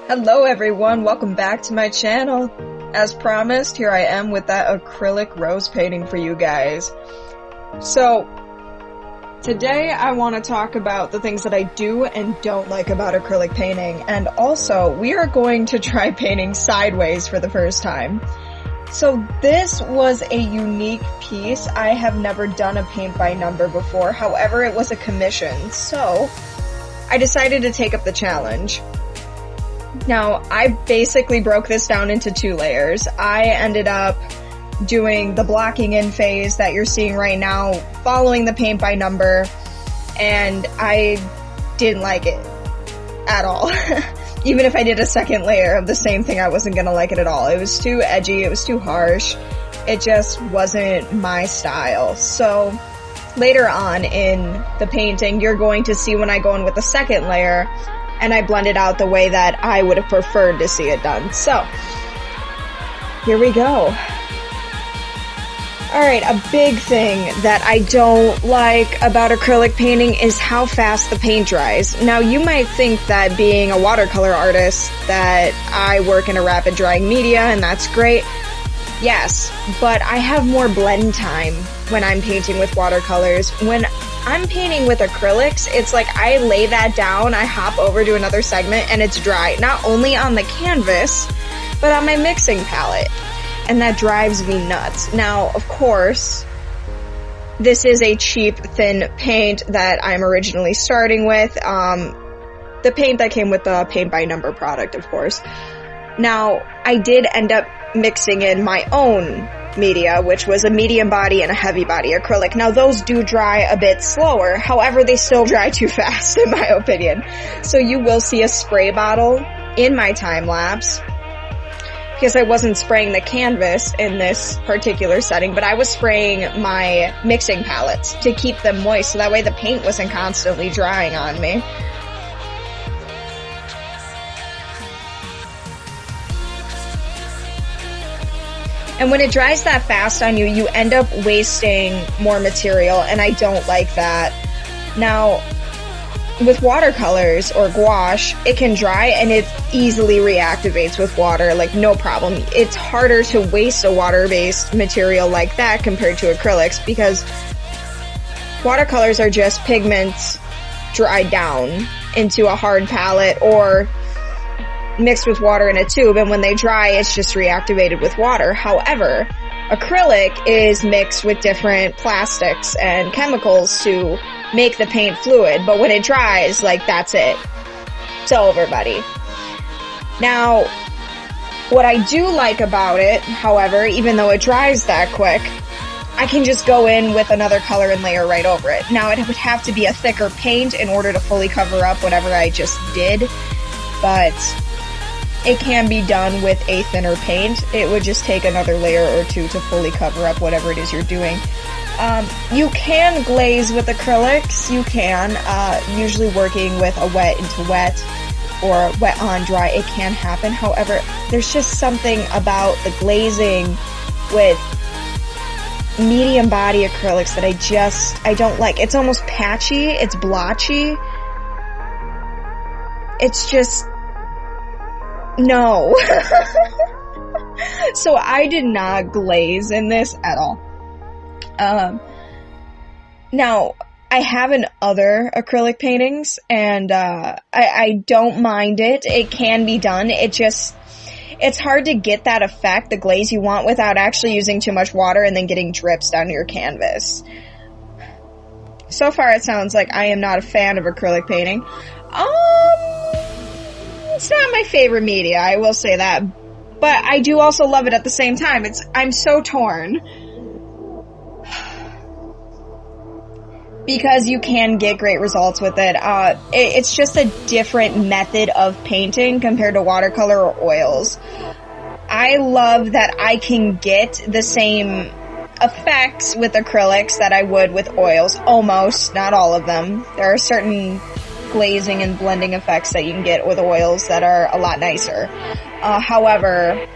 Hello everyone, welcome back to my channel. As promised, here I am with that acrylic rose painting for you guys. So, today I want to talk about the things that I do and don't like about acrylic painting, and also we are going to try painting sideways for the first time. So this was a unique piece. I have never done a paint by number before, however it was a commission, so I decided to take up the challenge. Now, I basically broke this down into 2 layers. I ended up doing the blocking in phase that you're seeing right now, following the paint by number, and I didn't like it at all. Even if I did a second layer of the same thing, I wasn't gonna like it at all. It was too edgy, it was too harsh, it just wasn't my style. So, later on in the painting, you're going to see when I go in with the second layer, and I blend it out the way that I would have preferred to see it done. So, here we go. Alright, a big thing that I don't like about acrylic painting is how fast the paint dries. Now, you might think that being a watercolor artist, that I work in a rapid drying media, and that's great. Yes, but I have more blend time when I'm painting with watercolors. When I'm painting with acrylics, it's like I lay that down, I hop over to another segment, and it's dry. Not only on the canvas, but on my mixing palette. And that drives me nuts. Now, of course, this is a cheap, thin paint that I'm originally starting with. The paint that came with the paint by number product, of course. Now, I did end up mixing in my own media, which was a medium body and a heavy body acrylic. Now, those do dry a bit slower, however, they still dry too fast, in my opinion. So you will see a spray bottle in my time lapse, because I wasn't spraying the canvas in this particular setting, but I was spraying my mixing palettes to keep them moist, so that way the paint wasn't constantly drying on me. And when it dries that fast on you, you end up wasting more material, and I don't like that. Now, with watercolors or gouache, it can dry and it easily reactivates with water, like no problem. It's harder to waste a water-based material like that compared to acrylics, because watercolors are just pigments dried down into a hard palette or mixed with water in a tube, and when they dry, it's just reactivated with water. However, acrylic is mixed with different plastics and chemicals to make the paint fluid, but when it dries, like, that's it. It's over, buddy. Now, what I do like about it, however, even though it dries that quick, I can just go in with another color and layer right over it. Now, it would have to be a thicker paint in order to fully cover up whatever I just did, but it can be done with a thinner paint. It would just take another layer or 2 to fully cover up whatever it is you're doing. You can glaze with acrylics, you can, usually working with a wet into wet or wet on dry, it can happen. However, there's just something about the glazing with medium body acrylics that I don't like. It's almost patchy, it's blotchy. It's just, no. So I did not glaze in this at all. Now, I have in other acrylic paintings, and I don't mind it. It can be done. It's hard to get that effect, the glaze you want, without actually using too much water and then getting drips down your canvas. So far, it sounds like I am not a fan of acrylic painting. It's not my favorite media, I will say that. But I do also love it at the same time. I'm so torn. Because you can get great results with it. It's just a different method of painting compared to watercolor or oils. I love that I can get the same effects with acrylics that I would with oils. Almost, not all of them. There are certain glazing and blending effects that you can get with oils that are a lot nicer. However,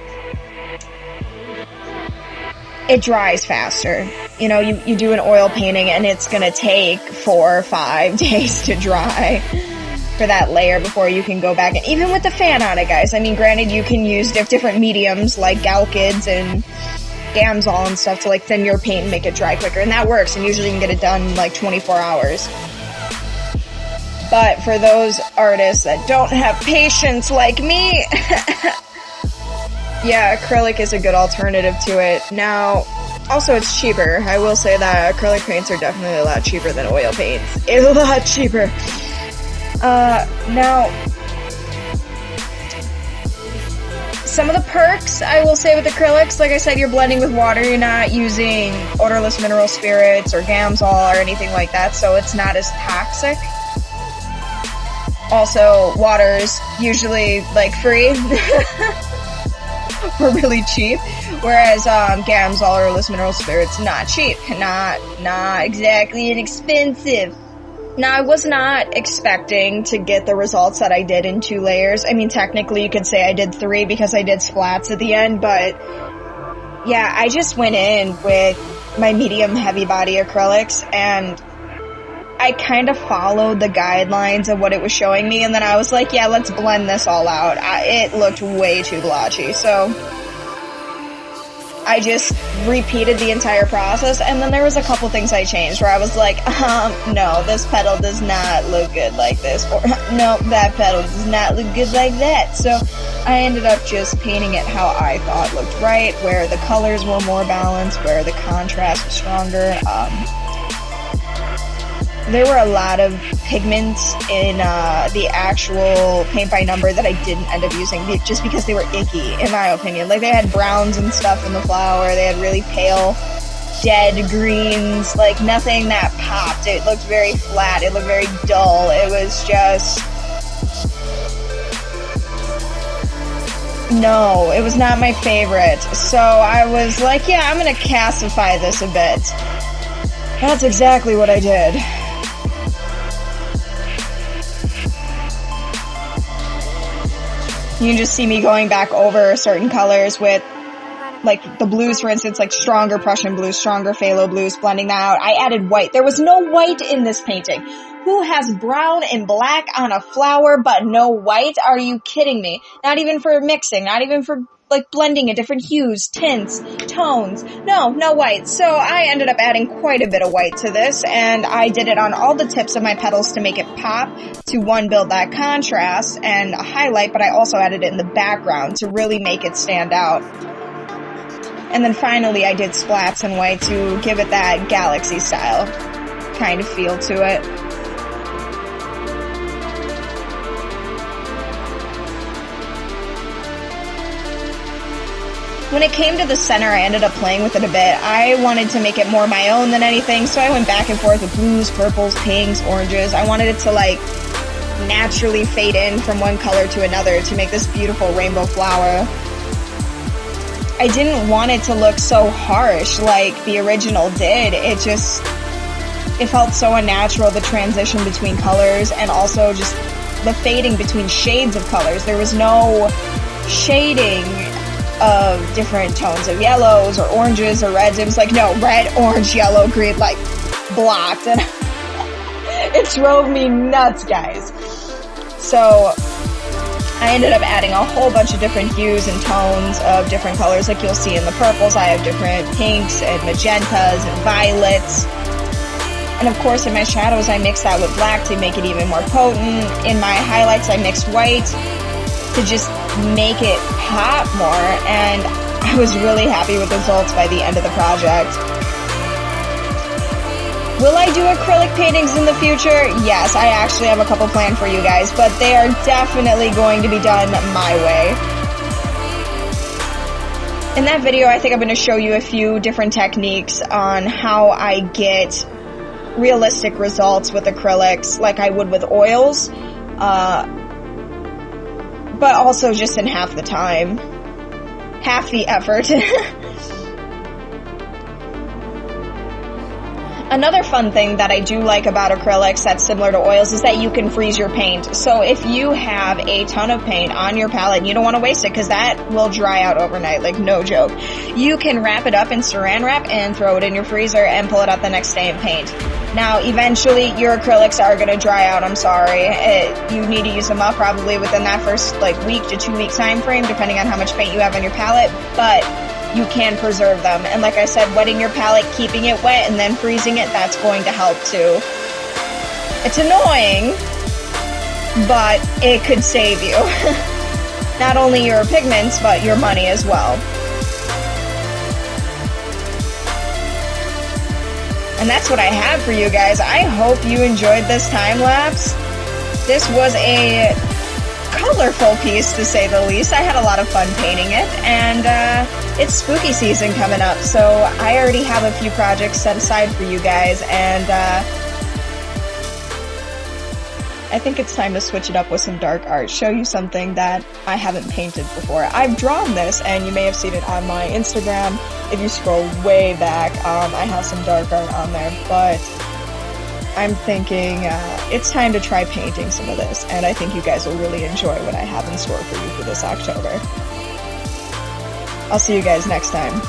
it dries faster. You know, you do an oil painting and it's gonna take 4 or 5 days to dry. for that layer before you can go back. And even with the fan on it, guys, I mean, granted, you can use different mediums like Galkids and Gamsol and stuff to like thin your paint and make it dry quicker, and that works, and usually you can get it done in like 24 hours. But for those artists that don't have patience like me, yeah, acrylic is a good alternative to it. Now, also it's cheaper. I will say that acrylic paints are definitely a lot cheaper than oil paints. It's a lot cheaper. Now, some of the perks, I will say, with acrylics, like I said, you're blending with water, you're not using odorless mineral spirits or Gamsol or anything like that, so it's not as toxic. Also, water's usually, like, free. Or really cheap. Whereas, Gamsol or odorless mineral spirits, not cheap. Not exactly inexpensive. Now, I was not expecting to get the results that I did in 2 layers. I mean, technically, you could say I did 3 because I did splats at the end, but yeah, I just went in with my medium heavy body acrylics, and I kind of followed the guidelines of what it was showing me, and then I was like, yeah, let's blend this all out. It looked way too blotchy, so I just repeated the entire process, and then there was a couple things I changed where I was like, no, this petal does not look good like this, or no, that petal does not look good like that. So I ended up just painting it how I thought looked right, where the colors were more balanced, where the contrast was stronger. There were a lot of pigments in the actual paint by number that I didn't end up using just because they were icky, in my opinion. Like, they had browns and stuff in the flower, they had really pale, dead greens, like nothing that popped. It looked very flat, it looked very dull, it was just... No, it was not my favorite. So I was like, yeah, I'm gonna calcify this a bit. That's exactly what I did. You can just see me going back over certain colors with, like, the blues, for instance, like stronger Prussian blues, stronger phthalo blues, blending that out. I added white. There was no white in this painting. Who has brown and black on a flower but no white? Are you kidding me? Not even for mixing, not even for, like, blending in different hues, tints, tones. No white. So I ended up adding quite a bit of white to this, and I did it on all the tips of my petals to make it pop, to, one, build that contrast and a highlight, but I also added it in the background to really make it stand out. And then finally I did splats in white to give it that galaxy style kind of feel to it. When it came to the center, I ended up playing with it a bit. I wanted to make it more my own than anything, so I went back and forth with blues, purples, pinks, oranges. I wanted it to, like, naturally fade in from one color to another to make this beautiful rainbow flower. I didn't want it to look so harsh like the original did. It felt so unnatural, the transition between colors, and also just the fading between shades of colors. There was no shading of different tones of yellows or oranges or reds. It was like, no, red, orange, yellow, green, like, blocked, and it drove me nuts, guys. So I ended up adding a whole bunch of different hues and tones of different colors. Like you'll see in the purples, I have different pinks and magentas and violets. And of course in my shadows I mix that with black to make it even more potent. In my highlights I mixed white to just make it pop more, and I was really happy with the results by the end of the project. Will I do acrylic paintings in the future? Yes, I actually have a couple planned for you guys, but they are definitely going to be done my way. In that video, I think I'm going to show you a few different techniques on how I get realistic results with acrylics like I would with oils, but also just in half the time, half the effort. Another fun thing that I do like about acrylics that's similar to oils is that you can freeze your paint. So if you have a ton of paint on your palette and you don't want to waste it because that will dry out overnight, like no joke, you can wrap it up in saran wrap and throw it in your freezer and pull it out the next day and paint. Now, eventually, your acrylics are going to dry out, I'm sorry. You need to use them up probably within that first, like, week to 2 week time frame, depending on how much paint you have on your palette, but you can preserve them. And like I said, wetting your palette, keeping it wet, and then freezing it, that's going to help too. It's annoying, but it could save you. Not only your pigments, but your money as well. And that's what I have for you guys. I hope you enjoyed this time lapse. This was a colorful piece, to say the least. I had a lot of fun painting it, and it's spooky season coming up, so I already have a few projects set aside for you guys, and I think it's time to switch it up with some dark art, show you something that I haven't painted before. I've drawn this, and you may have seen it on my Instagram. If you scroll way back, I have some dark art on there, but I'm thinking it's time to try painting some of this, and I think you guys will really enjoy what I have in store for you for this October. I'll see you guys next time.